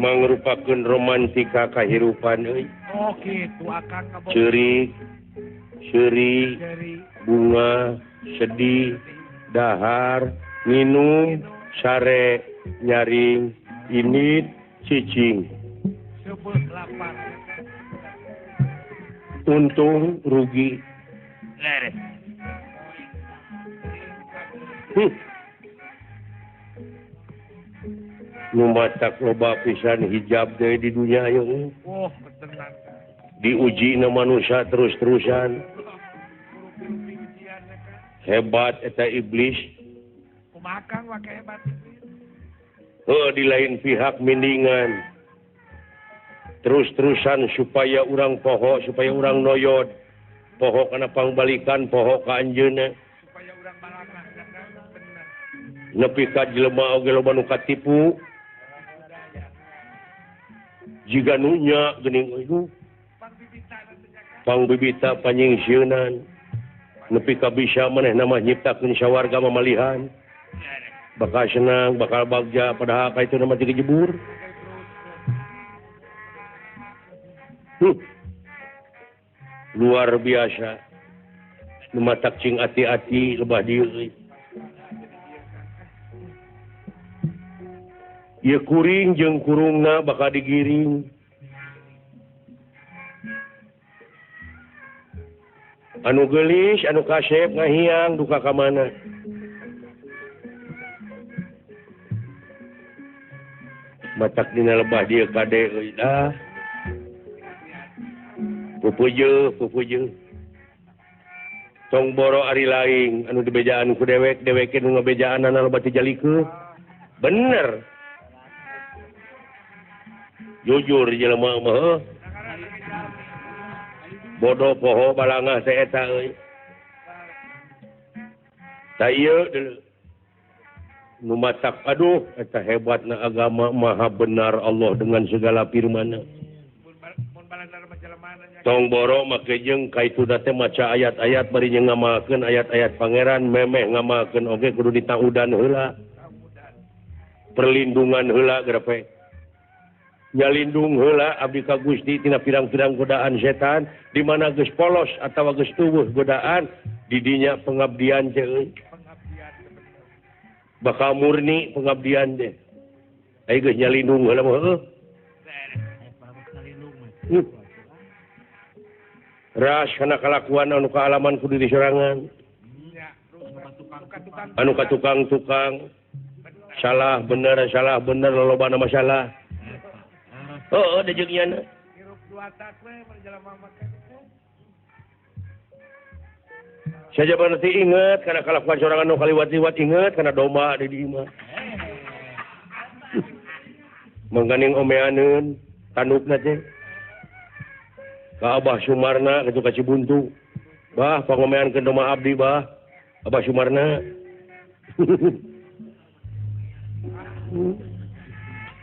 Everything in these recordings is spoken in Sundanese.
mangrupakeun romantika kahirupan euy. Oh gitu akang kabog. Ceurik, seuri, Dari bunga, sedih, dahar, minum, sare, nyaring, init, cicing. sebut lapar. Untung, rugi. Leres. Numatak loba pisan hijab deui di dunia ieu. Oh betenang. Diuji na manusia terus-terusan. Hebat eta iblis. Kumakang wake hebat. Di lain pihak mendingan. Terus-terusan supaya orang poho, supaya orang noyod. Poho kana pangbalikan, poho ka anjeunna. Supaya urang balangah bener. Nepi ka jelema oge loba nu katipu. Jika nunya geuning itu pangbibita panyingsieunan nepi ka bisa manehna mah nyiptakeun sawarga mamalihan bakal senang bakal bagja padahal ka itu nama teu jebur. Luar biasa nu matak cing ati-ati lebah dieu euy. Ieu kuring jeung kurungna bakal digiring. Anu geulis, anu kasep ngahiang duka ka mana. Matak dina lebah dieu kade euy dah. Pupujeun. Tong boro ari laing anu dibejaan ku dewek, deweke nu ngabejaanana loba teu jalikeun. Bener. Jujur jelema mah bodoh poho balangah teh eta euy. Da ieu nu matak aduh eta hebatna agama maha benar Allah dengan segala firman-Na. Tong boro make jeung kaitu teh maca ayat-ayat bari ngamalkeun ayat-ayat pangeran memeh ngamalkeun oge kudu ditaudan heula. Perlindungan heula grepe. Nyalindung heula abdi ka Gusti tina pirang-pirang godaan setan di mana geus polos atawa geus tubuh godaan di dinya pengabdian teh euy. Bakal murni pengabdian teh. Ai geus nyalindung heula mah heuh. Ras kana kalakuan anu kaalaman ku diri sorangan. Anu ka tukang-tukang salah bener lolobana masalah. Oh, ada jeung ieu. Hirup dua tak we menjelema make. Saja berarti ingat kana kalakuan sorangan nu kaliwat-liwat ingat kana domba di dieu mah. Mangganing omeaneun tandukna teh. Ka Abah Sumarna kitu ka Cibuntu. Bah pangomeankeun domba abdi bah. Abah Sumarna.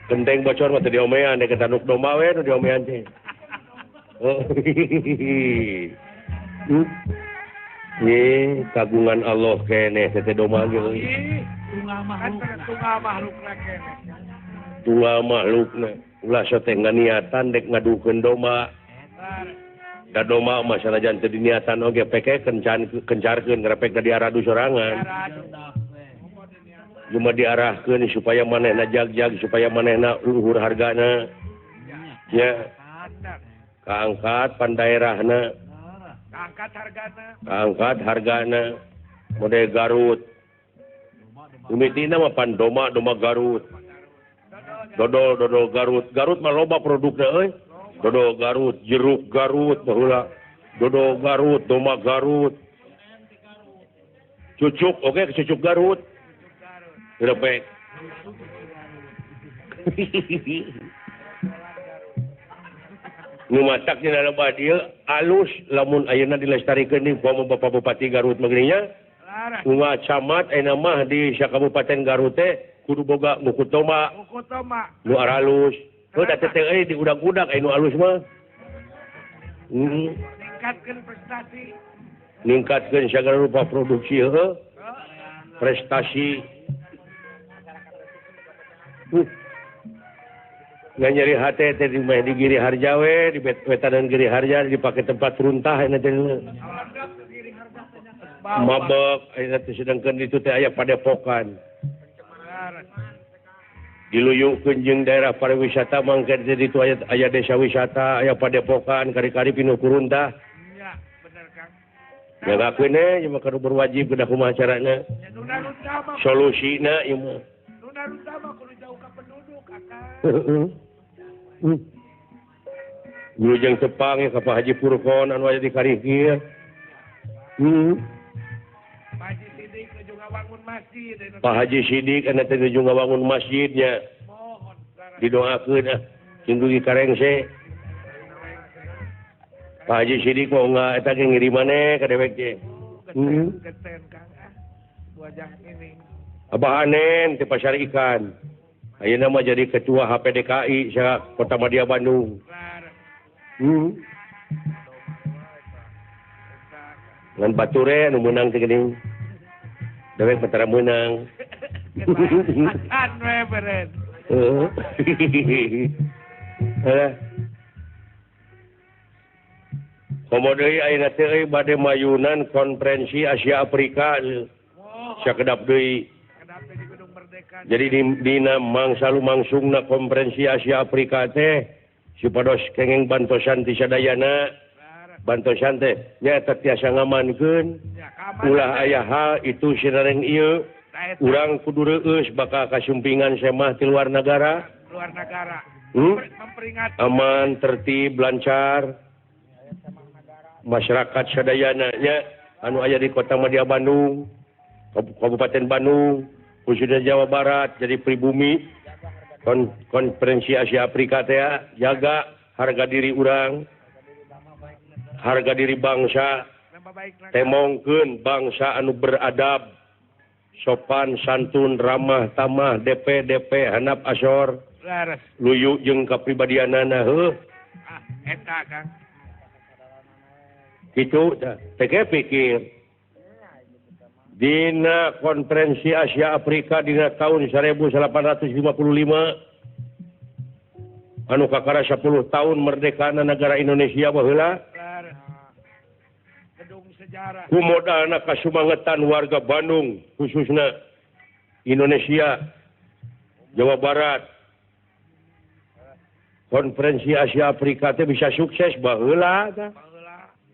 Genteng bocor mah teu diomean dek tanduk domba we nu diomean teh. Kagungan Allah keneh teh domba ge euy. Tunggal makhlukna. Ulah teh nganiatan dek ngadukeun domba. Da domba mah sanajan teu diniatan oge peke kencarkeun ngarepek ka diaradu sorangan. Cuma diarahkeun supaya manehna jag-jag supaya manehna luhur hargana nya kaangkat pan daerahna kaangkat hargana model Garut umitina mah pan domba Garut dodol Garut mah loba produkna euy dodol Garut jeruk Garut baheula dodol Garut domba Garut cucuk oke cucuk Garut Repek. Nu matak dina lebah dieu alus lamun ayeuna dilestarikeun di Bapak Bupati Garut magrinya. Unga camat ayeuna mah di Kabupaten Garut teh kudu boga mukutoma. Nu aralus. Heuh da teh euy di udag-udag anu alus mah. Ningkatkeun prestasi. Ningkatkeun sagala rupa produksi heuh. Prestasi. nggak nyeri hati teh di Giri Harja we di wetanan Giri Harja dipakai tempat runtah ini teh mabek ini teh sedangkan itu teh aya padepokan diluyukeun jeung daerah pariwisata mangke jadi itu aya desa wisata aya padepokan kari-kari pinuh ku runtah nya bener Kang ngagakeun nya mah kudu berwajib kudu kumaha carana nya nuna utama solusina ieu mah nuna utama kudu jauh ka penduduk Kakak Wilujeng Jepang ya Pak Haji Purkon anu aya di Kariki. Pak Haji Sidik nuju ngawangun masjid. Pak Haji Sidik anu teh nuju ngawangun masjidnya. Mohon didoakeun jeung dugi karengse. Pak Haji Sidik mau enggak eta ge ngirim maneh ka dewek ge. Geten Kang wajah ini. Abah Anen di pasar ikan. Ayeuna mah jadi ketua HPDKI sa Kota Madya Bandung. Ngan bature anu meunang teh geuning. Dewek betara meunang. Akan we beren. Komo deui ayeuna teh bade mayunan konferensi Asia Afrika. Sakedap deui. Jadi dina mangsalu mangsungna konferensi Asia Afrika teh supados kenging bantosan ti sadayana bantosan teh nya tiasa ngamankeun ulah aya hal itu sinareng ieu urang kudu reueus bakal kasumpingan semah ti luar negara memperingati aman tertib lancar masyarakat sadayana nya anu aya di Kota Madya Bandung Kabupaten Bandung khususnya Jawa Barat jadi pribumi konferensi Asia Afrika teh jaga harga diri urang harga diri bangsa temongkeun bangsa anu beradab sopan santun ramah tamah DP handap asor luyu jeung kapribadianana heuh eta Kang kitu teh pikir dina konferensi Asia Afrika dina tahun 1855 anu kakara 10 tahun merdekana negara Indonesia baheula gedung sejarah kumodalna kasumangetan warga Bandung khususna Indonesia Jawa Barat konferensi Asia Afrika teh bisa sukses baheula tah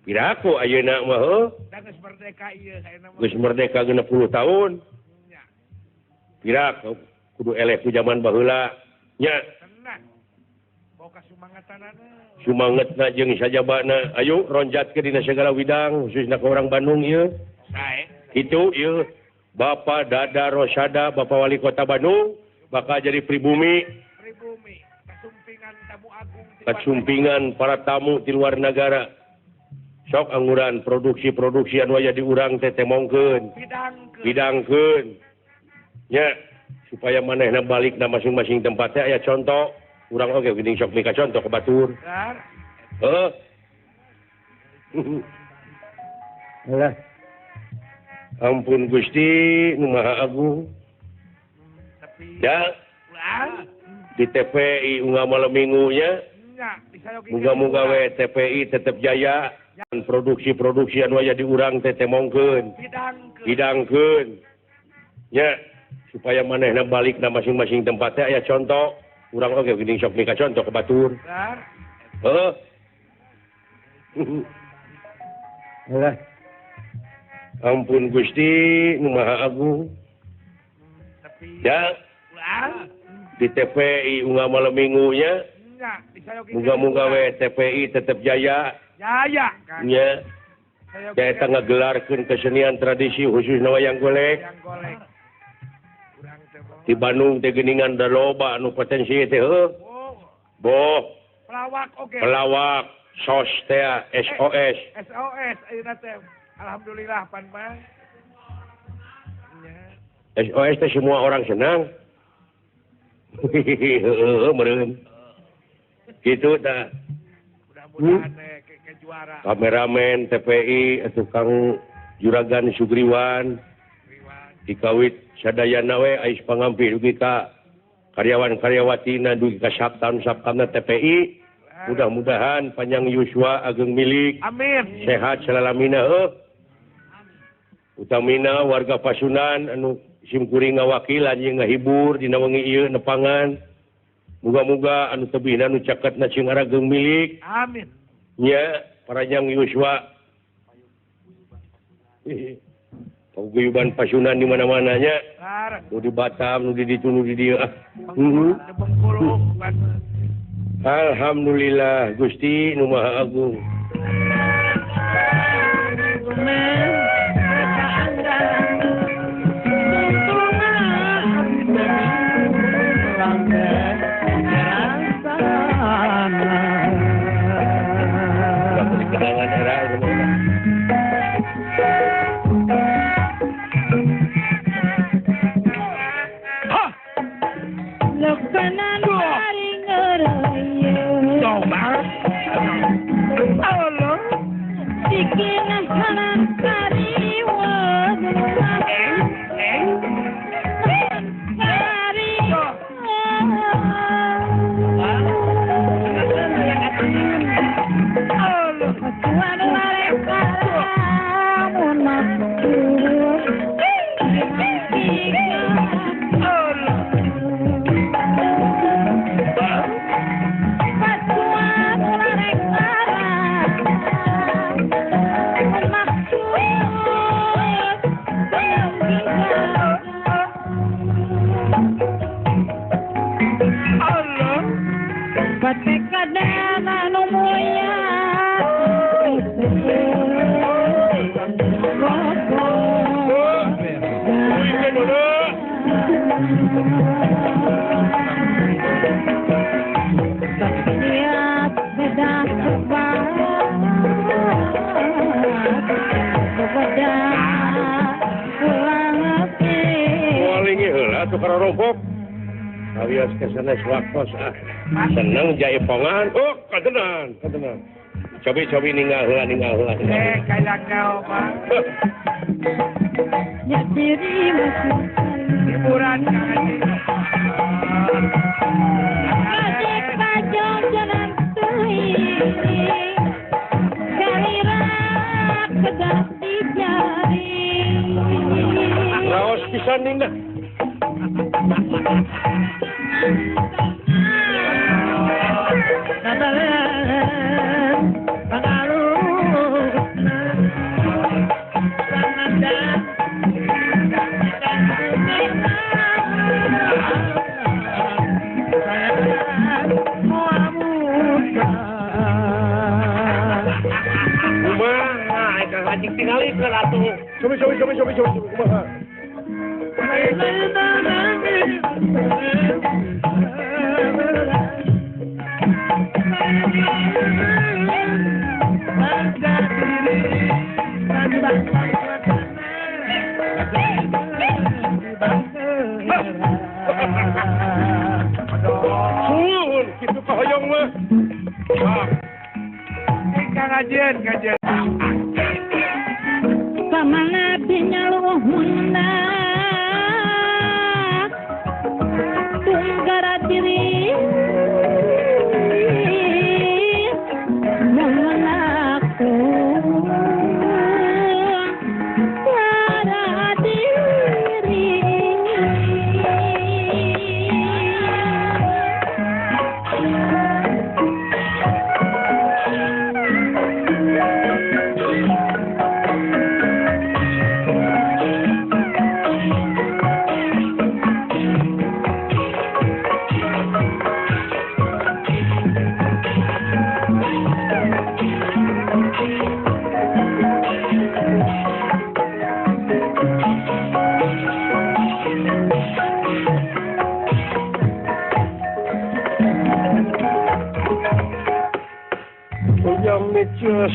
piraku ayeuna mah heuh geus merdeka ieu saena mah geus merdeka 60 tahun piraku kudu eleh ku zaman baheula nya tenang boga sumangetanana sumangetna jeung sajabana ayo ronjatkeun dina segala widang khususna ka urang Bandung ieu sae kitu ieu Bapak Dada Rosada Bapak Wali Kota Bandung bakal jadi pribumi kasumpingan tamu agung kasumpingan para tamu di luar negara sok anguran produksi anu aya di urang teh temongkeun bidangkeun nya supaya manehna balikna masing-masing tempat teh aya contoh urang oge geuning sok mika contoh ka batur heuh alah ampun Gusti nu Maha Agung ya di TPI unggal malam minggunya muga-muga we TPI tetep jaya dan produksi anu aya di urang teh temongkeun bidangkeun nya supaya manehna balikna masing-masing tempat teh aya contoh urang oge geuning sok mika contoh ka batur heuh alah ampun Gusti nu Maha Agung ya di TPI unggal malam minggunya muga-muga we TPI tetep jaya kan nya eta ngagelarkeun kesenian tradisi khususna wayang golek di Bandung teh geuningan da loba anu potensi teh heuh boh pelawak sos teh SOS ayeuna teh alhamdulillah pan mah SOS teh semua orang senang heuh meureun kitu tah mudah-mudahan ke juara kameramen TPI tukang juragan Sugriwan dikawit sadayana we ais pangampi dugi ka karyawan-karyawatina dugi ka sabtam-sabtamna TPI. Mudah-mudahan panjang yuswa ageng milik. Amin. Sehat selalamina utamina warga Pasunan anu simkuring ngawakil anjing ngahibur dina wengi ieu nepangan. Muga-muga anu tebihna anu caketna cing arageng milik. Amin. Nya parajang yuswa. Paguyuban Pasunan di mana-mana nya. Nu di Batam, nu di ditu, nu di dieu. Bengkulu. Alhamdulillah Gusti Nu Maha Agung. Alias kesana swaktos seneng jaipongan. Oh, katenan. Cobi ninggal heula. Kayak kau, Pak. Ya diri masih Hiburan jangan Adik pajong jalan teuing Kalirak kedah di jari Raos pisan ninda. Tingali ke ratu. Coba. Kumaha? Suhun, kitu kahoyong mah. Kajian. Pamana pinyaluhuna tunggara diri mengenaku para diri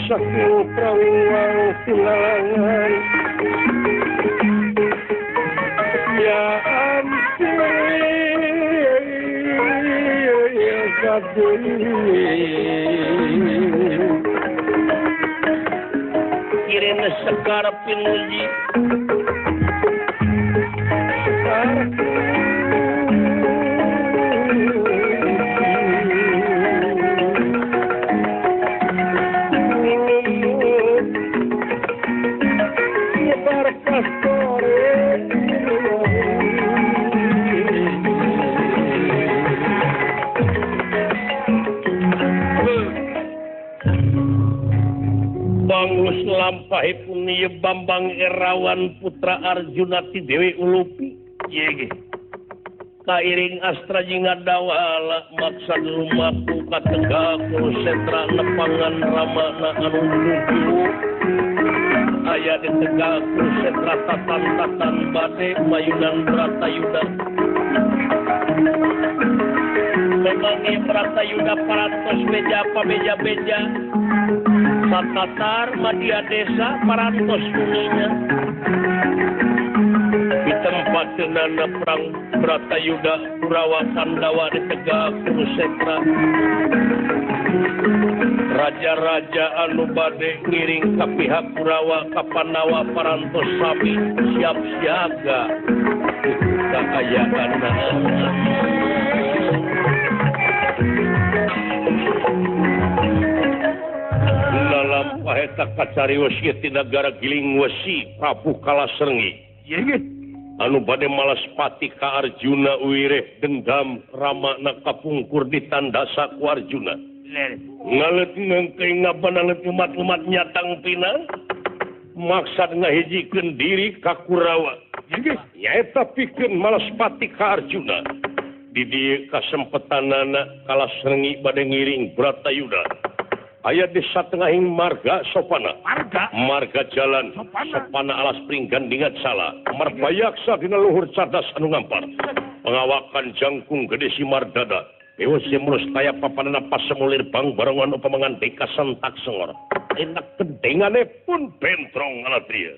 Saking prawang tulalangan ya ampun ya kadeni kirena sekar pinuji Bangus lampahipun ieu Bambang Erawan putra Arjuna ti Dewi Ulupi. Ieu ge. Kairing astra jeung ngadawala maksad lumaku kategak sentra nepangan ramana anu nuju. Aya di tegak sentra tatan-tatan bade mayunan Bratayuda. Memang Bratayuda parantos beja-beja. Satatar Madya Desa parantos uninya di tempat tenana perang Bratayuda Kurawa Pandawa di Tegak Kurusetra raja-raja anu bade ngiring ka pihak Kurawa ka Pandawa parantos sami siap siaga kakayaanna Paheta kacarios ieu ti nagara Giling Wesi Prabu Kalasrengi. Anu bade malaspati ka Arjuna wireh dendam ramana kapungkur ditandasa ku Arjuna. Ngalet ngengkei ngabanalet umat-umat nyatang pina maksad ngahijikeun diri ka Kurawa. Nyaeta pikeun malaspati ka Arjuna. Di dieu kasempetanana Kalasrengi bade ngiring Bratayuda. Aya di satengahing marga sopana. Marga jalan sopana alas pringgandingan salah. Marbayaksa dina luhur cerdas anu ngampar. Pengawakan jangkung gede si Mardada. Dewa si mulus kaya papanana pasemulir bang barongan upamangan deka sentak sengor. Enak kedengane pun bentrong alatria.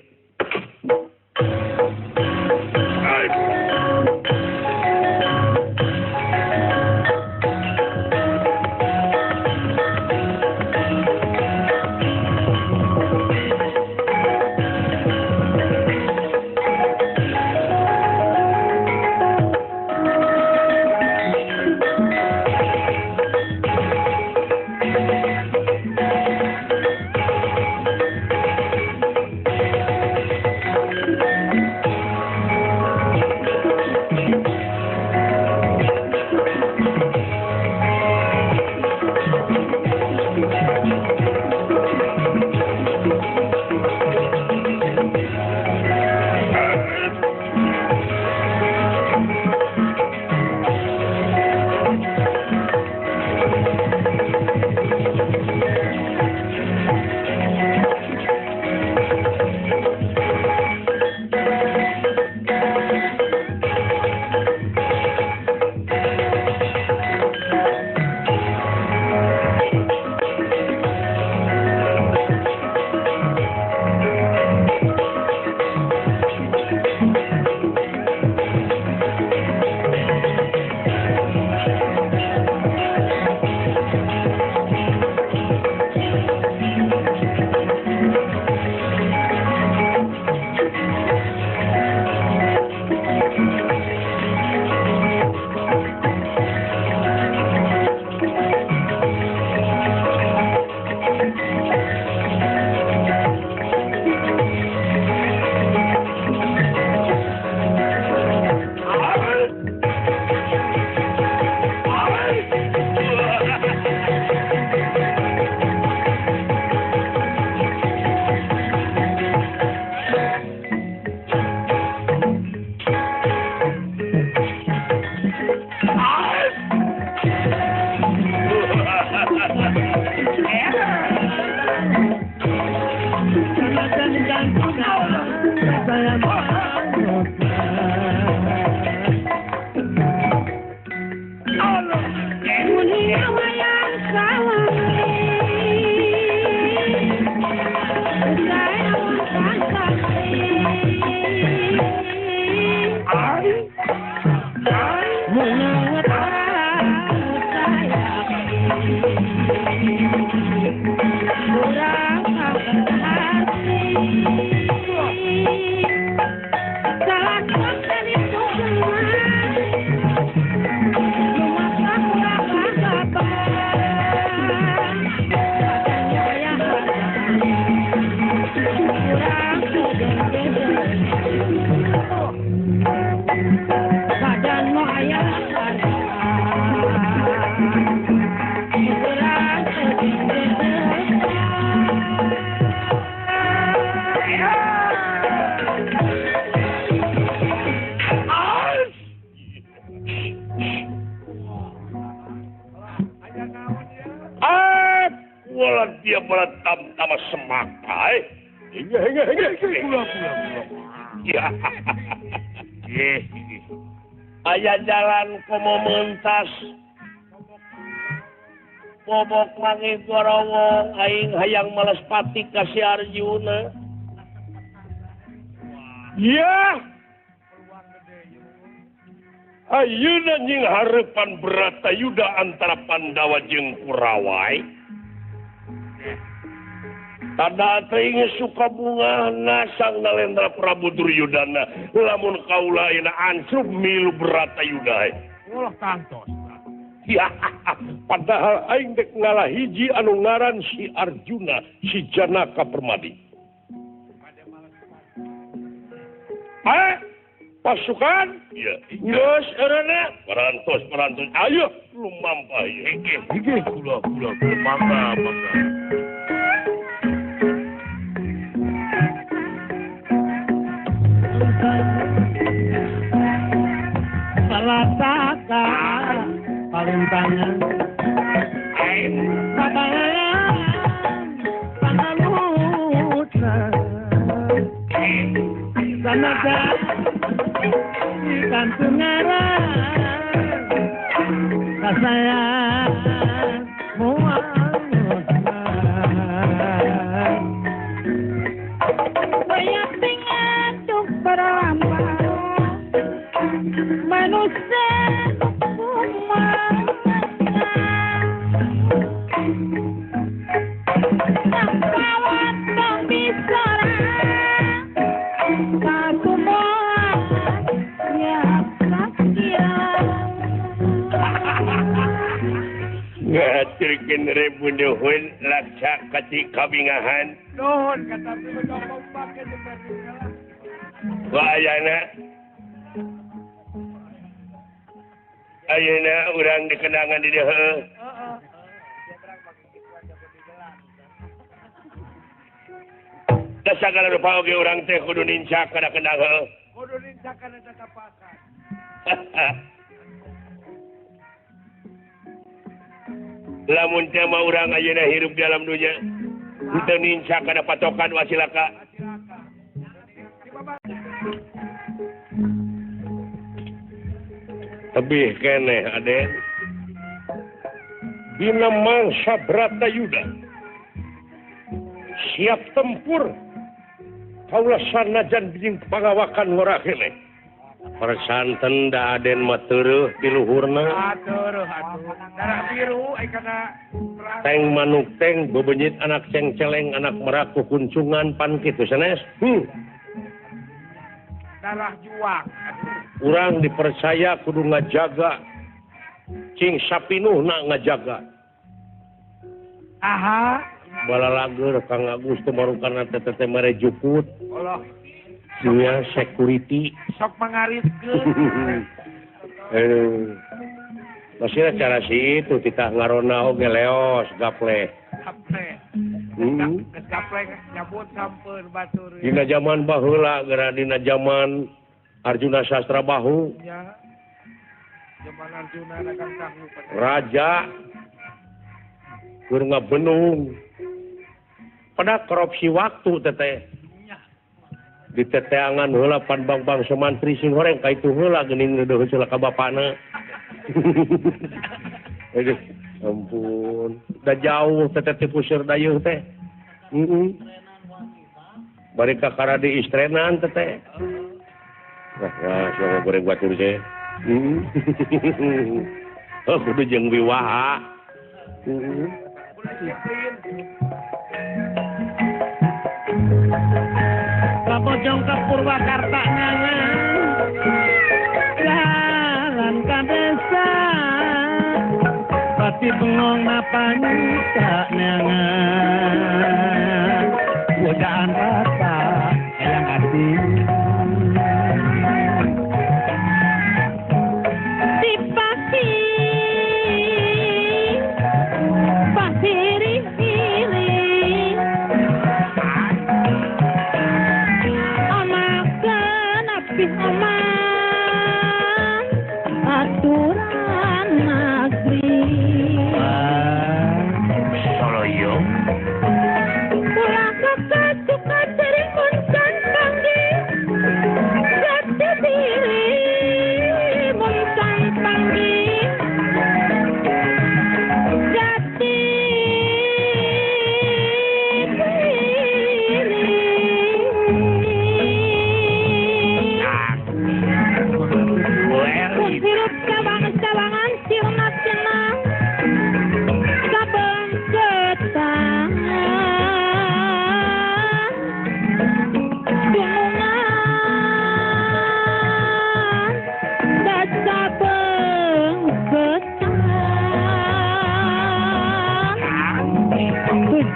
dia tam semakai. Ayah jalan komo mentas. Bobok langit gorowong aing hayang malespati ka si Arjuna. Ya. Ayeuna nying harapan Bratayuda antara Pandawa jeung Kurawai. Tada teuing Sukabungana sang Nalendra Prabu Duryudana lamun kaula ayeuna ansrub milu Bratayuda. Ulah kantos. Ya, padahal aing dek ngalah hiji anu ngaran si Arjuna, si Janaka Permadi. Pasukan? Iya. Geus eureuna parantos. Ayo lumampah ieu. Hege kula mangga. Salataka palintangan Padayan Pangalutra Sanaga Ikan Tungaran Kasayang Muang Banyak tinggal Duk berlambar Manusia ngaturkeun rebu nuhun laksa kati kabingahan. Nuhun kata betul pake sebenarnya. Ayeuna urang dikenangan di dieu. Da sagala rupa oge urang teh kudu nincak kana kendang heuh. Kudu nincak kana tatapakan. Lamun teh mah urang ayeuna hirup di alam dunya teu nincak kana patokan wasilaka. Tebih keneh Aden. Dina mangsa Bratayuda siap tempur kaula sanajan bijing pangawakan ngora keneh. Persanten da Aden mah teueuh ti luhurna. Atuh. Darah biru ai kana Teng manuk teng bebenyit anak cengceleng anak merak kukuncungan pan kitu sanes. darah juang. Urang dipercaya kudu ngajaga. Cing sapinuh nak ngajaga. Aha. Balalager Kang Agus teu marukana teteh mere juput. Allah. Nya security. Sok mangariskeun. Masih cara situ kita ngarona oge leos gaple. Gaple. Gaple nyabut sampeun batur. Dina zaman baheula geura dina zaman Arjuna Sastra Bahu. Ya. Zaman Arjuna dagang tahu. Raja keur ngabenung. Pada korupsi waktu teteh. Di teteangan heula pan bang semantri sing horeng ka itu heula geuning deudeuh heula ka bapana. Aduh, ampun. Da jauh teteh ti puseur dayeuh teh. Bari ka karadi istrenan teteh. Nah, sok goreng batur teh. Oh, kudu jeung wiwaha. Kabojong ke Purwakarta nangan jalan ka desa pati bengong napanika nangan godaan rasa yang hati dipaki pasiri Soloyong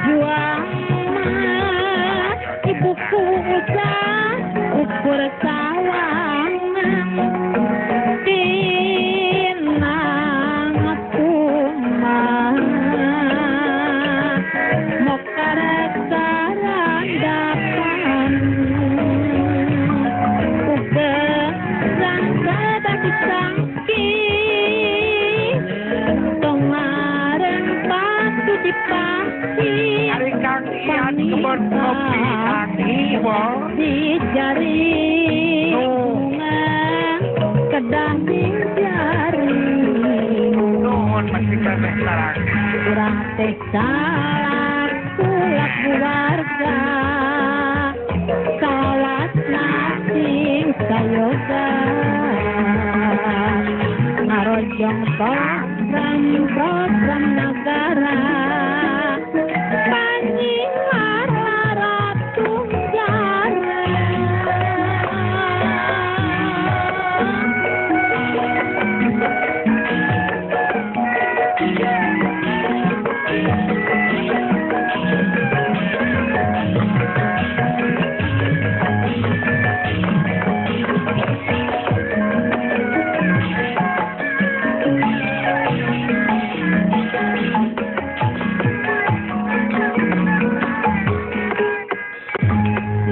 juang mah ibuku usah ukur sawang dinang kumah mokar sarandapan uga rangka daki sangki tongareng patu dipasi Ari Kang Ian kebon kopi ani bo. di jari kedah di jari Nuhun masih kabeh sarang. kurang teh salah kulak keluarga kawat nasing sayoga ngarojong program negara panjingan raratung jara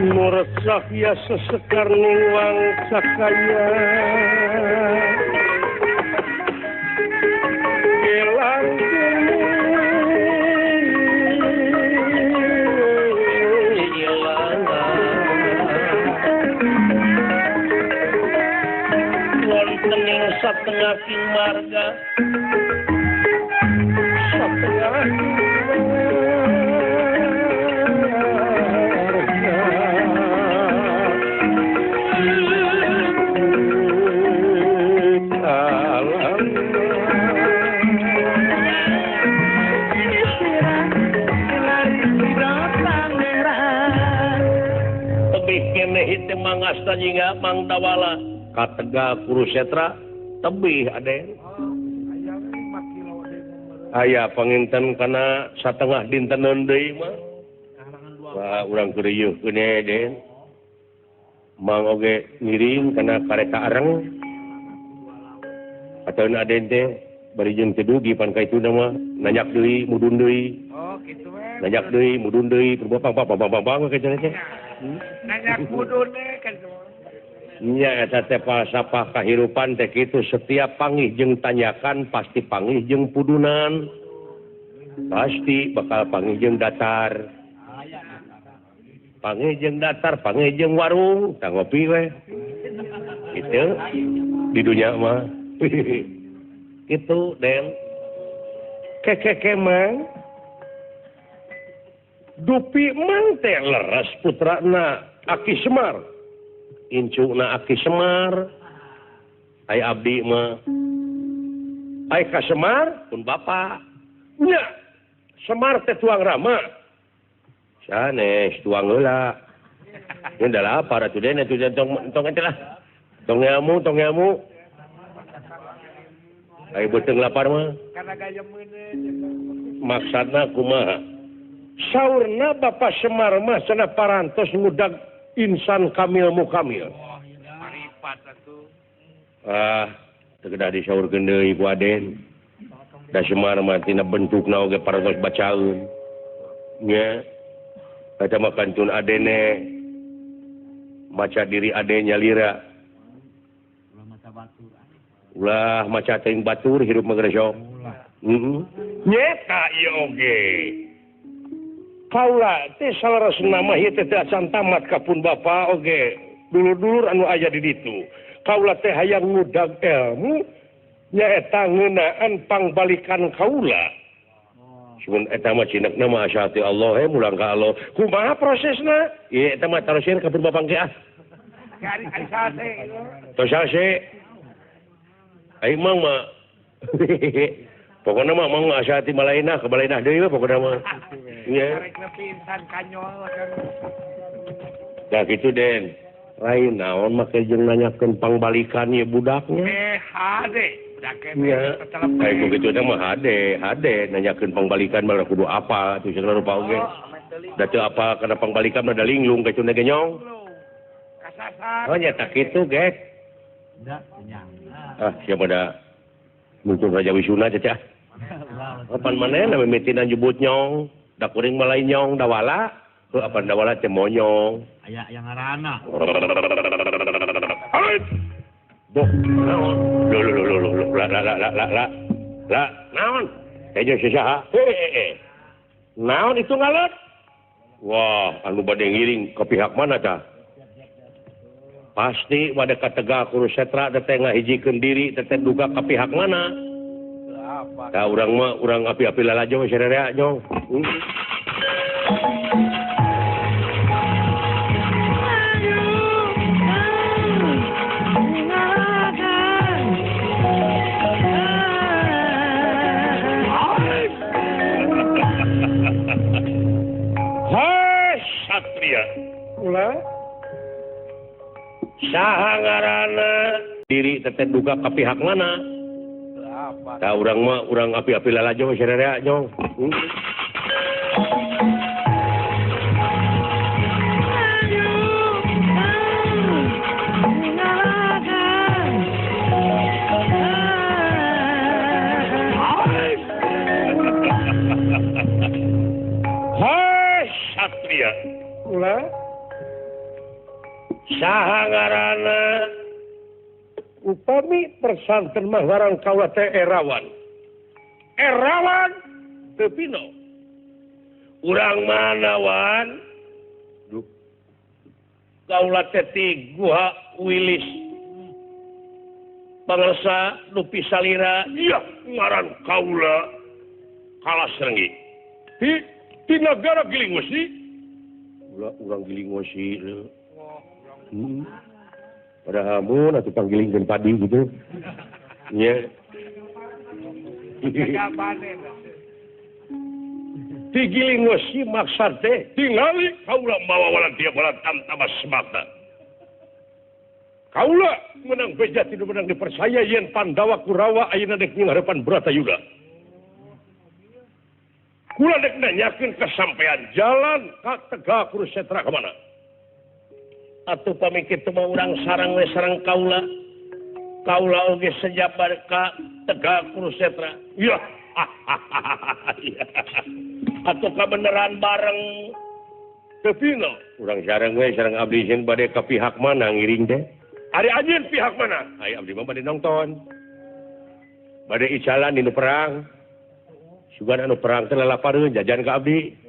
Muresah ya sesekar niwang sakaya Gelang wonten ing satengah king marga satengah mangasta jingga Mang Dawala katega Kurusetra tebih Aden Aya 5 kilo deh. aya panginten kana satengah dinteun deui mah wah urang keur keun Den Mang oge ngiring kana kareta areng ataun Aden teh bari jeung teu dugi pan ka ituna mah nanyak deui mudun deui Oh, gitu we. nanyak deui mudun deui pang ka cenah teh Nanyak mudune kan. nya eta teh falsafah kahirupan teh kitu setiap panggih jeung tanyakan pasti panggih jeung pudunan pasti bakal panggih jeung datar panggih jeung datar panggih jeung warung tah ngopi we kitu di dunia mah kitu Den keke mang dupi mang teh leres putrana Aki Semar incuna Aki Semar ai abdi mah ai ka Semar pun bapak nya Semar teh tuang rama sanes tuang heula ini adalah para tu den itu tong lah tong nyamu ai beuteung lapar mah Karena gaya meune. maksudna kumaha saurna Bapak Semar mah cenah parantos ngudag insan kamil mukamil. Maripat atuh. Teu kedah disaurkeun deui ku Aden. Da Semar mah tina bentukna oge parantos bacaeun. Nya eta mah kantun Adene maca diri Aden nyalira. Ulah maca teuing batur hirup magresok. Nyeta ieu oge. Kaula teh salarasna mah ieu teh acan tamat ka pun bapa oge dulur-dulur anu aya di ditu kaula teh hayang ngudag ilmu nyaeta ngeunaan pangbalikan kaula mun eta mah cinekna mah asyati Allah mulang ka Allah kumaha prosesna ieu eta mah tarosieun ka pun bapa ge Gari sase. tos sase ai mang mah pokoknya mah mau asyati malainah ke malainah deui pokoknya mah iya Karek nepi insan kanyol kan. da kitu Den lain naon make jeung nanyakeun pangbalikan ieu budaknya BHD. Nya, kayak begitu mah hade nanyakeun pangbalikan mah kudu apa tuh cenah rupa oge. Da teu apa kana pangbalikan mah da linglung kitu na genyong. Kasasar. Oh nya tak kitu gek. Siapa da muncul Raja Wisuna cacah. Kapan maneh na mimitinan jebut nyong, da kuring mah lain nyong da wala. Heuh apan da wala teh monyong. Aya yang ngaranna. Boh, naon? La, naon? Ejo saha? Naon itu ngalet? Wah, anu bade ngiring ke pihak mana tah? Pasti pada katega Kurusetra teh ngahijikeun diri teh duga ke pihak mana? Da urang mah urang api-api lalajo we sarerea nyong. Ulah saha ngaranna diri teteh duga ka pihak mana? Da urang mah urang api-api lalajo we sarerea nyong. Hai Satria. Ulah saha ngaranna upami persanten mah warang kaula teh Erawan teu pino urang manawan kaula teh ti Guha Wilis bangsa nu pisalira iya ngaran kaula Kalas Renggi ti nagara Gilingosi urang Gilingosi pada hamun atau panggilingkeun padi gitu. Nya. Ti Gilingosi maksud teh tingali kaula mawa walan dia balat tamtabas semata. Kaula menang beja tidak menang dipercaya yen Pandawa Kurawa ayeuna dek ngarepan Bratayuda. Kula dek nanyakeun kesampaian jalan ka Tegak Kurusetra ka mana? Atuh pamikir teu urang sareng we sareng kaula oge sejabar ka Tegak Kurusetra ya atuh kabeneran bareng teu pino urang sareng we sareng abdi jeung bade ka pihak mana ngiring teh ari anjeun pihak mana ai abdi mah bade nonton bade icalan dinu perang sugan anu perang teh lalapareun jajan ka abdi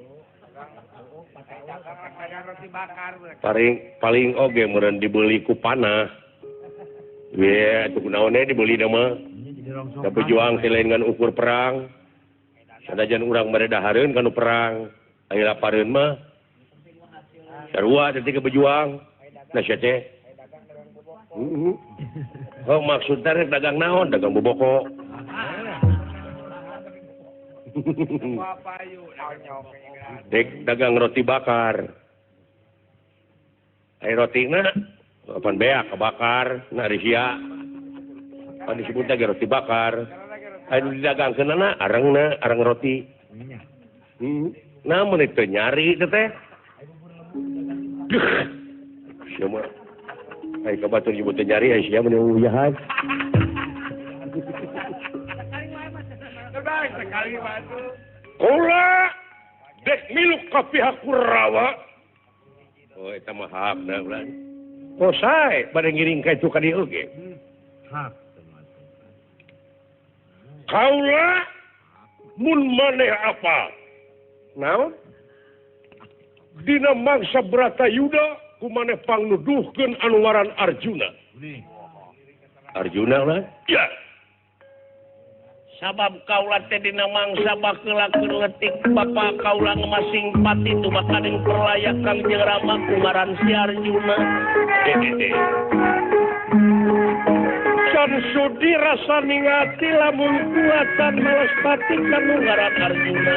paling oge meureun dibeli ku panah. Ye, atuh kunaonnya dibeli nama. Da berjuang teh lain ngan ukur perang. Sanajan urang bade dahareun kanu perang. Aya lapareun mah. Sarua teh berjuang. Nah sia teh. Oh maksudna rek dagang naon? Dagang boboko. Dek dagang roti bakar. Ai rotina pan beak kabakar na ari sia. Pan disebut lagi roti bakar. Anu didagangkeunna arang roti. Namun itu nyari teh. Semua. Ai kabatur nyebut nyari ai sia mun uyahan. Kula dek miluk ka pihak Kurawa. Oh, eta mah hakna ulah. Oh, sae bade ngiring ka itu ka dieu ge. Hak. Kaula mun maneh apa? Naon? Dina mangsa Bratayuda kumaneh pangnuduhkeun anu ngaran Arjuna. Arjuna lah? Ya. Sabab kaula teh dina mangsa bakeulakeun leutik bapa kaula masing pati tu bakaning perlayak Kang Jerama ngaran si Arjuna. Can sudi rasa ningati lamun kuatan malespati kanu ngaran Arjuna.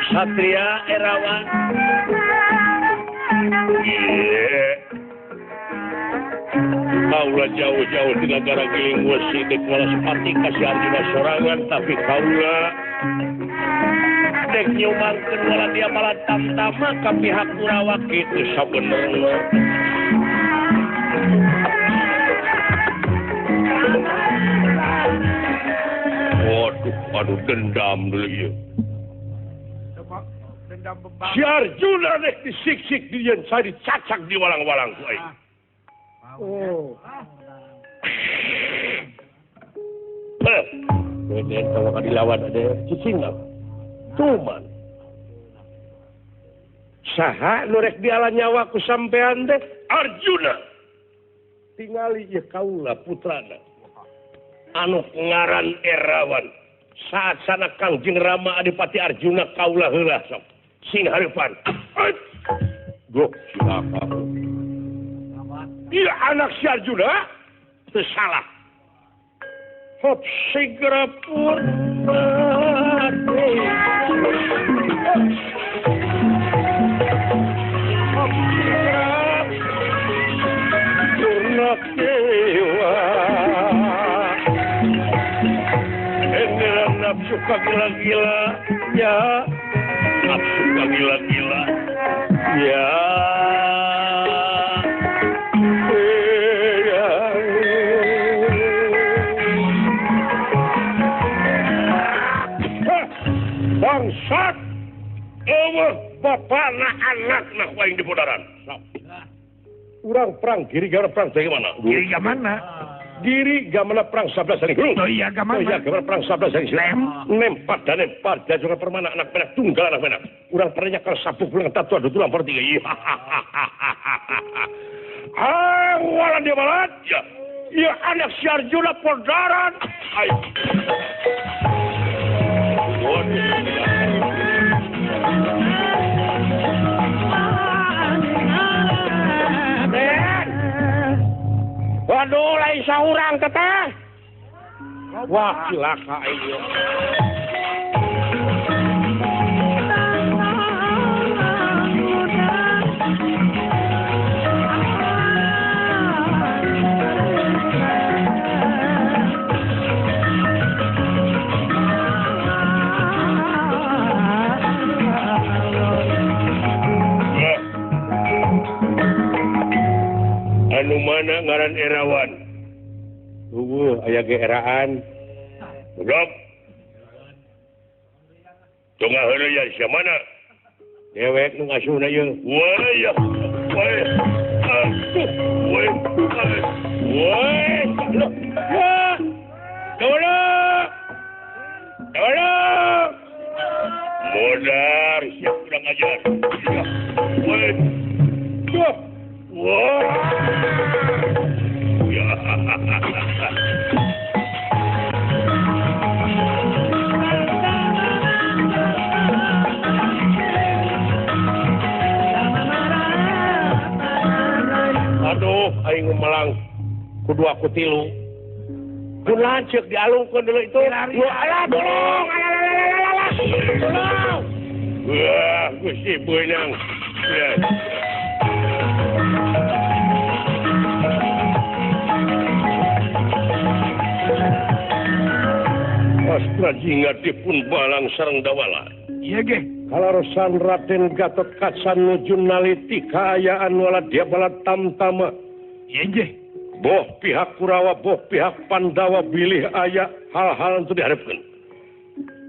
Satria Erawan. Yeah. Kaula jauh-jauh di negara Giling Wesi dek Walasepati kasih Arjuna sorangan tapi kaula dek nyumangkeun wala dia malah tamtama ka pihak Kurawa kitu sabenerna. Waduh dendam dulu ieu. Dendam bembang. Si Arjuna dek disik-sik dieu saya dicacak di walang-walang ku aing. Oh. Beden kalau dilawan ada cicing apa? Cuman. Saha nurek diala nyawa ku sampean deh Arjuna. Tingali ieu kaula putrana. Anu ngaran Erawan. Saat sana Kangjeng Rama Adipati Arjuna kaula heula sok. Sing hareupan. Gok cilaka. Iya anak si Arjuna salah. Hop segera purna. Hop segera purna kewa. Enderan nafsu kagila-gila ya. Nafsu kagila-gila ya. Bangsat, bapak na anak na kuaing di podaran. Urang perang giri gamana perang bagaimana? Giri gamana? Giri gamana perang 11 hari. Oh iya gamana? Oh iya gamana perang 11 hari. Nempat dan nempat dan juga permana anak penak tunggal anak penak. Urang peranya kalau sapuk pulang tatu adu tulang pertiga. Ah, wala dia balat ya. Ya anak si Arjuna podaran. Ayo. Waduh, lain saurang teteh. Wah, cilaka ini. Anu mana ngaran Erawan? Aya ge eraan. Udah. Tengah heula ya sia mana? Dewek nu ngasuna ieu. Wah ya. Wah. Wah. Wah. Wah. Dola. Dola. Modar siap kurang ajar. Wah. Wah. Wah. Ya. Aduh, aing melang kudu aku tilu. Kun lanceuk dialungkeun deuleu itu. Alah tolong. Alah. Tolong. Wah, Gusti beunang. Astra jinga dipun balang sareng dawala. Iya ge. Kalarosan Raden Gatot Kaca nuju naliti kaayaan wala dia bala tamtama. Iya ge. Boh pihak Kurawa, boh pihak Pandawa bilih aya hal-hal untuk diharapkan.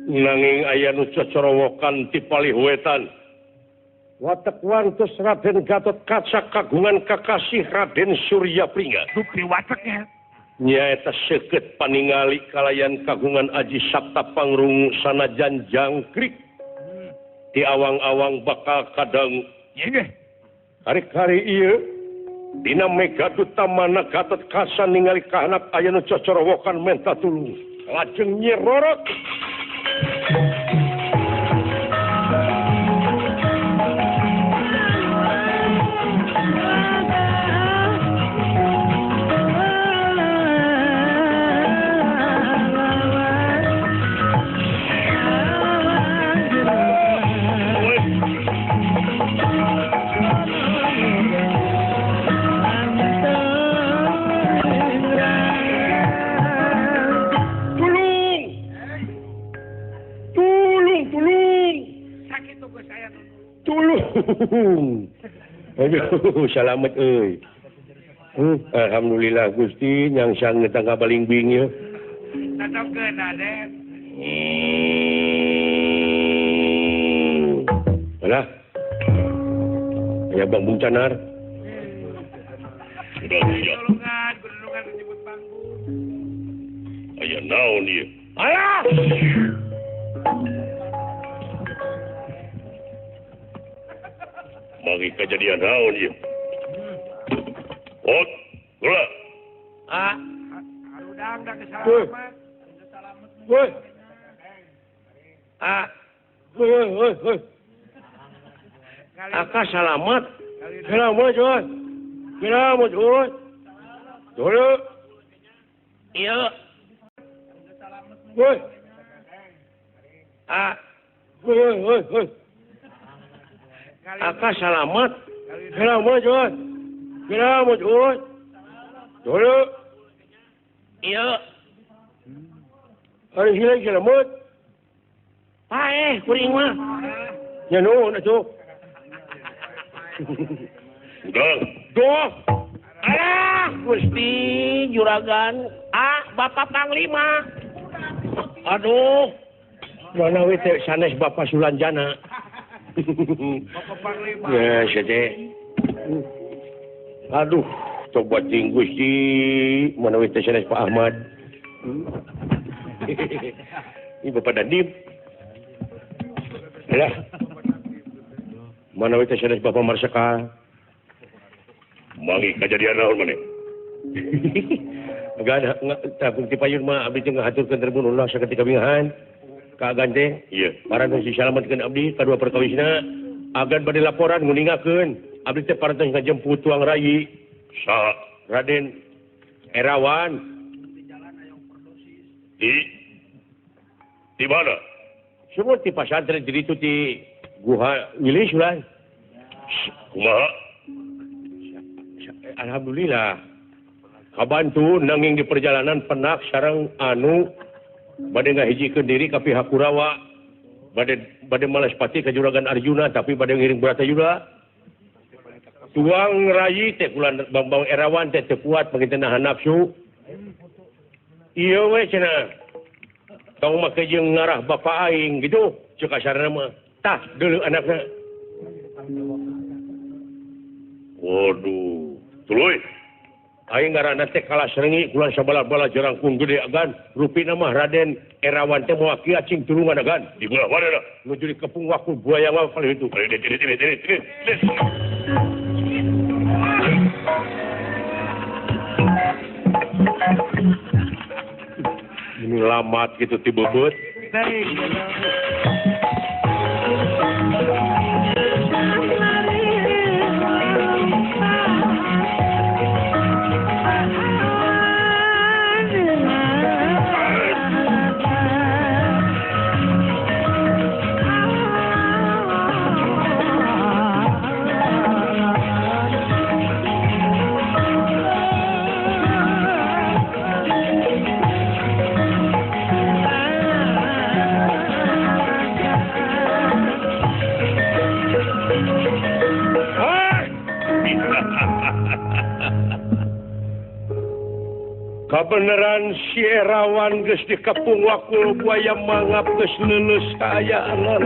Nanging aya nu cocorowokan ti palihwetan. Watek wantos Raden Gatot Kaca kagungan kakasih Raden Surya Pringga. Dupri wateknya. Nyaeta seukeut paningali kalayan kagungan Aji Sabta Pangrungu sanajan jangkrik di awang-awang bakal kadang. Iya ge. Hari-hari ieu dina Megadutamana Gatot Kaca ningali kahanak aya nu cocorowokan menta tulung. Lajeng nyerorot. tulung. Aduh, salamet euy. Alhamdulillah Gusti yang sang tangga balingbing ya. Tatapkeun Aden. Alah. Ya Bang Bung Canar. Gulungan menyebut bangku. Aya naon ieu? Alah. Mari kejadian naon ieu? Oh, gula. Harudang dah kesalamat. Woi. Woi. Aka selamat. Selamat, coy. Selamat, coy. Dulu. Iya. Woi. Woi. Aka selamat. Selamat, coy. Selamat, coy. Dulu. Iya. Hari hilang selamat. Kuring mah. Ya no, na cok. Udah. Alah, Gusti Juragan. Bapak Panglima. Aduh. Mana we teh sanes Bapak Sulanjana. Bapak Panglima. Ya, sete. Aduh, coba ting Gusti. Mana we teh sanes Pak Ahmad. Ini Bapak Dandim. Alah. Mana we teh sanes Bapak Marsaka. Mangi kejadian naon maneh? Agak tabung ti payun mah abdi teh ngahaturkeun Tribun Ulah saketika bingahan. Ka agan teh. Iya. Parantos disalametkeun abdi kadua perkawisna. Agan bade laporan nguningakeun. Abdi teh parantos ngajemput tuang rayi. Sa Raden Erawan. Di mana? Semua di pasantren jadi itu di Guha Wilis ulah. Kumaha? Alhamdulillah. Kabantu nanging di perjalanan penak sareng anu bade ngahijikeun diri ka pihak Kurawa. Bade malaspati ka Juragan Arjuna tapi bade ngiring Bratayuda. Tuang rayi teh kula Bang Erawan teh teu kuat pangin nahan nafsu. Ieu we cenah. Tong make jeung ngarah bapak aing gitu ceuk asarna mah. Tah deuleu anakna. Waduh, tuluy. Aing ngaranna teh kalah serengi kula sabala-bala jerangkung gede agan. Rupina mah Raden Erawan teh moal kieu cing tulungan agan. Di belah mana dah? Nuju di kepung waktu buaya mah paling itu. Ini. Ini lamat gitu ti bebet. Kabeneran si Erawan geus dikepung wakul buaya mangap geus leuleus kaayaan.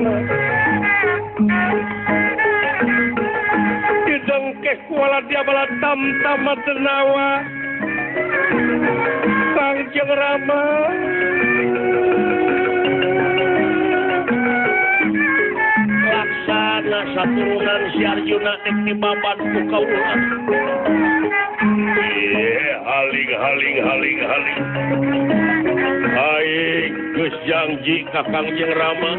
Didengkeh kuala dia bala tam-tama tenawa. Kangjeng Rama. Laksana saturunan si Arjuna nek dibaban ku kaula. Haling. Aing geus janji ka Kangjeng Rama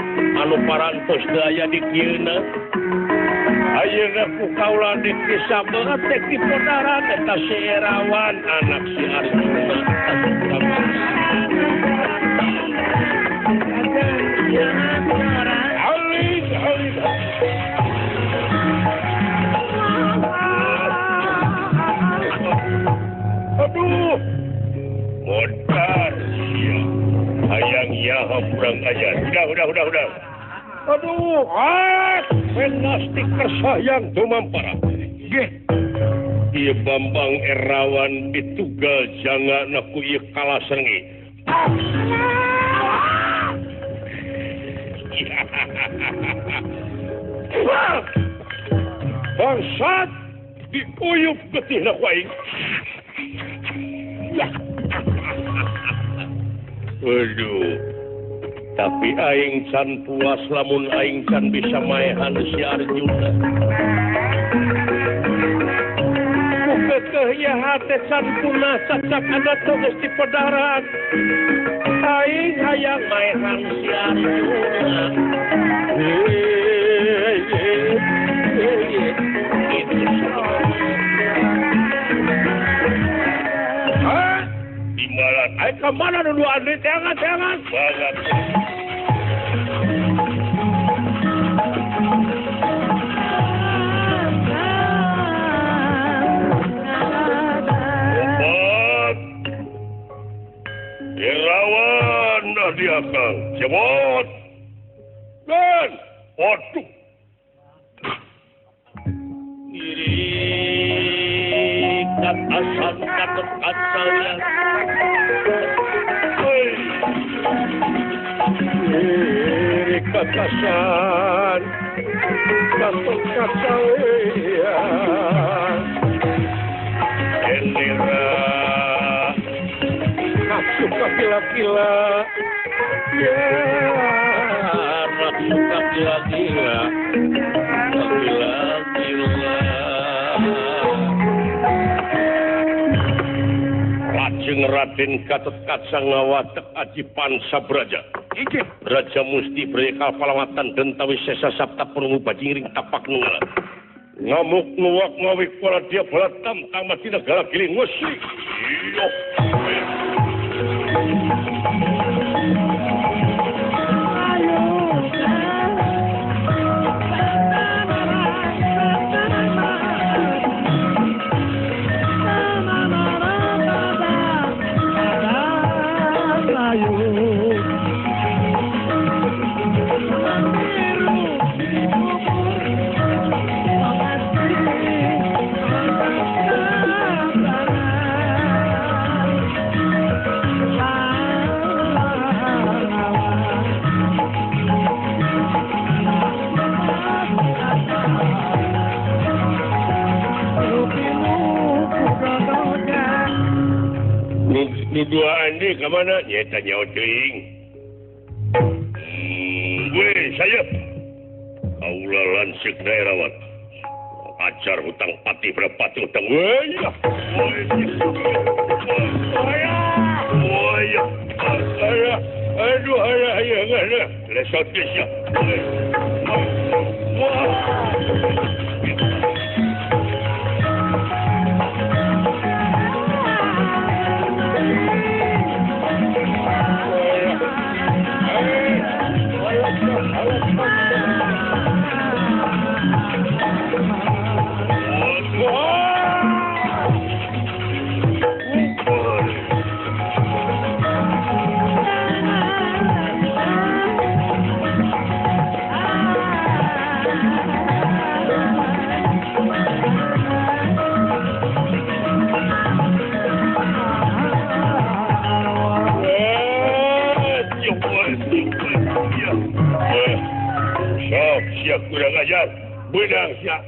anu parantos teu aya di kieuna. Ayeuna ku kaula dik disabeut teh dipodaran eta si Erawan anak si Arjuna. Haling. Aduh, modar ya. Hayang ya kurang ajar. Udah. Aduh, penastik tersayang tumampara. Nggih. Ieu Bambang Erawan ditugal jangana ku ieu kalasengi. Bangsat diuyup getihna ku aing. Waduh. Tapi aing can puas lamun aing can bisa maehan si Arjuna. Kekeh ya hate can punah cacak ada tugas di pedaran. Aing hayang maehan si Arjuna. Itu Imbalan. Ayo kemana dulu Andri? Jangan. Banget. Obat. Irawan dah dia kang. Cebot. Dan. Waduh. Irikat asal katut asalnya. Kakasan Katuk kacawean Endera Nafsu kagila-gila Ya Nafsu kagila-gila Kagila-gila Lajeng Raden Gatot-kaca ngawatek Aji Pansabraja Inggih. Raja Musti Breka Palawatan Dentawi Sesa Sabta Penunggu Bajingring Tapak Nungala Ngamuk nuwak ngawik Para dia balatam Tamati negara giling Wesi Iyo dua andi kemana? Nyata nyauting. Gue saya. Aula lansik daerawat. Acar hutang pati berpati hutang. Waya. Aduh, ayah. Lesot desya. Siap kurang ajar. Benang siap.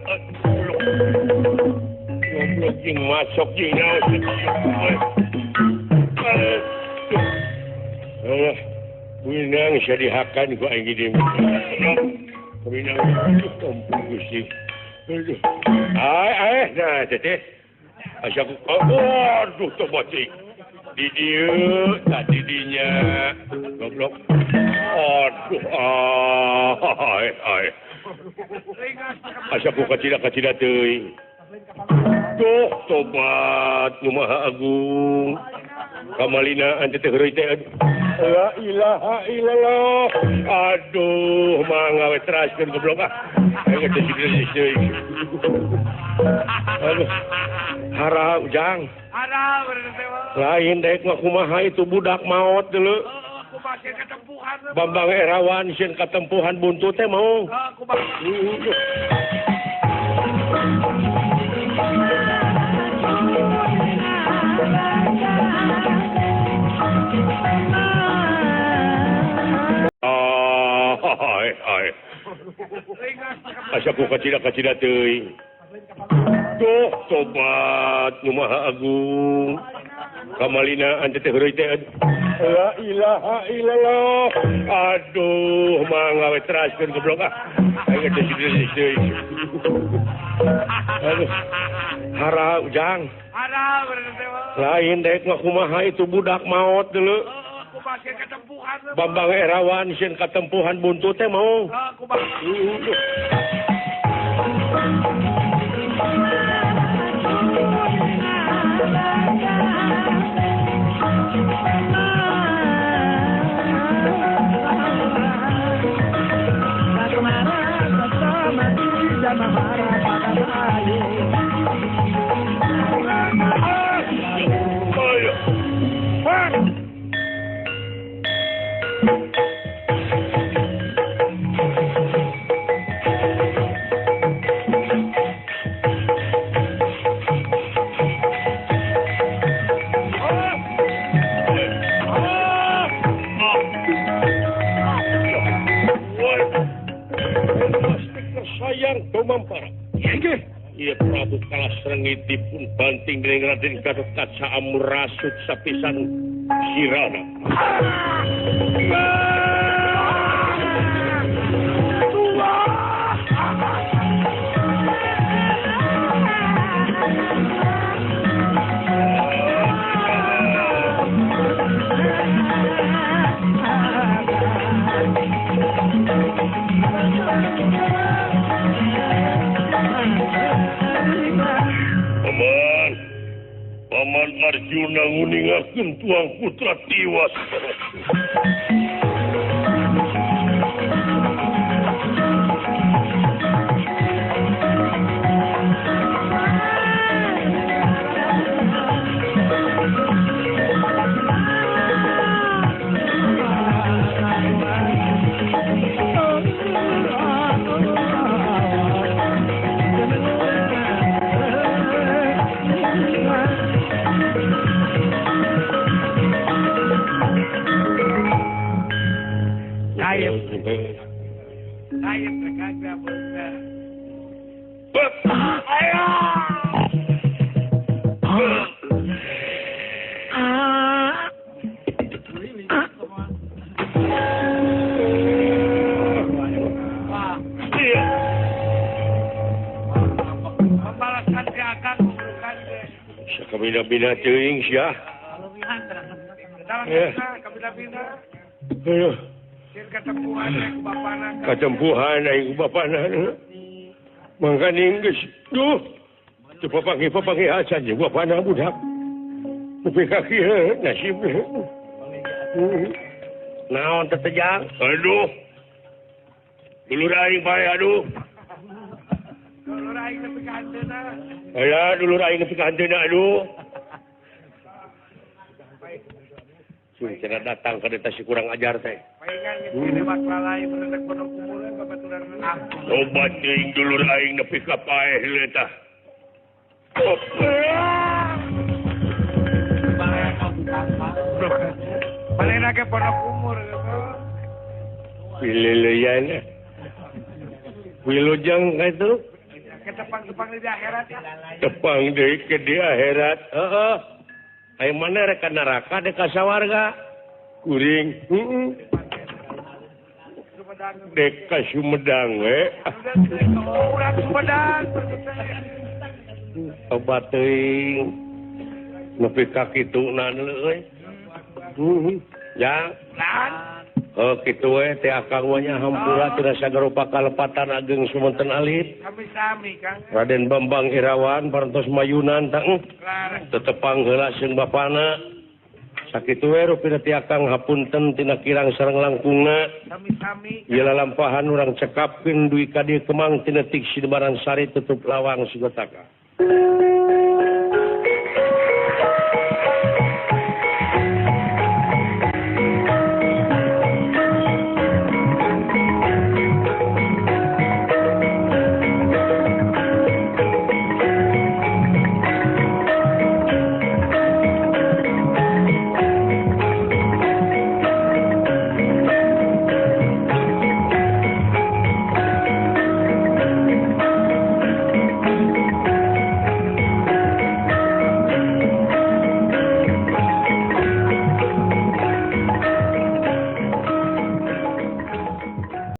Ngobrol jing masuk jing naos. Benang siya dihakan ko ang gini mo. Benang kompon gusti. Ay, nah, tete. Asya ko, aduh, tomatik. Di dia, tak didinya. Goblok. Aduh, ay. Asa ko kacida teuing. Duh, tobat nu Maha Agung. Kamalinaan teh heureui teh. La ilaha illallah. Aduh, mangga we teraskeun goblok ah. Ayo teh deui. Aduh. Hara ujang. Ada bener teh. Lain daek mah kumaha itu budak maot deuleu. kumakin ketempuhan. Bambang Erawan sieun katempuhan buntu teh mau. Kumakin. Hai. Asa ku kacida teuing. Duh, tobat nu Maha Agung. Kamalina ante teh heureui teh. La ilaha illallah. Aduh, mangga we teraskeun goblok ah. Aing teh deui. Aduh. Hara ujang. Hara bener teh. Lain dek mah kumaha itu budak maot deuleu. Kumakin ketempuhan. Bambang Erawan sieun katempuhan buntu teh mau. Kumakin. Sayang Tomampara. Iya Prabu Kalasrengit dipun banting dening Raden Gatotkaca amurasut sapisan sirana. Paman Arjuna nguningakeun tuang putra tiwas. Ayat kagak bener. Ayo. Membalaskan ke akang bukan deh. Sakabina-bina teuing sia. Kabina-bina. Ayo. Ketempuhan ku bapana. Katempuhan aing bapana. Mangkaning geus duh. Teu papanggih acan jeung bapana budak. Nepi ka kieu nasib. Naon teh tejang? Aduh. Dulur aing bae aduh. Dulur aing nepi ka hanteuna. Aya dulur aing nepi ka hanteuna aduh. Cenah datang ka dieu si kurang ajar teh. Paingan ini baklalai menendek pondok umuran babaturan menang. Obat teuing dulur aing nepi ka paeh heula tah. Palena ke pondok umur gitu. Pileleyan. Wilujeng ka itu. Ke tepang-tepang di akhirat ya. Tepang deui ke di akhirat. Heeh. Aya mana rek ka neraka dek ka sawarga. Kuring. Dek ka Sumedang we. Urang Sumedang. Obat teuing. Nepi ka kituna euy. Ya. Lan. Oh kitu we teh akang we nya hampura teu sagarupa kalepatan ageng sumonten alit. Sami-sami Kang. Raden Bambang Irawan parantos mayunan tang. Lar. Tetepang heula jeung bapana. Sakitu we rupina ti akang hapunten tina kirang sareng langkungna. Sami-sami. Ieu lalampahan urang cekapkeun duwi ka dieu kemang tina tik Sidebaran Sari tutup lawang Sugotaka.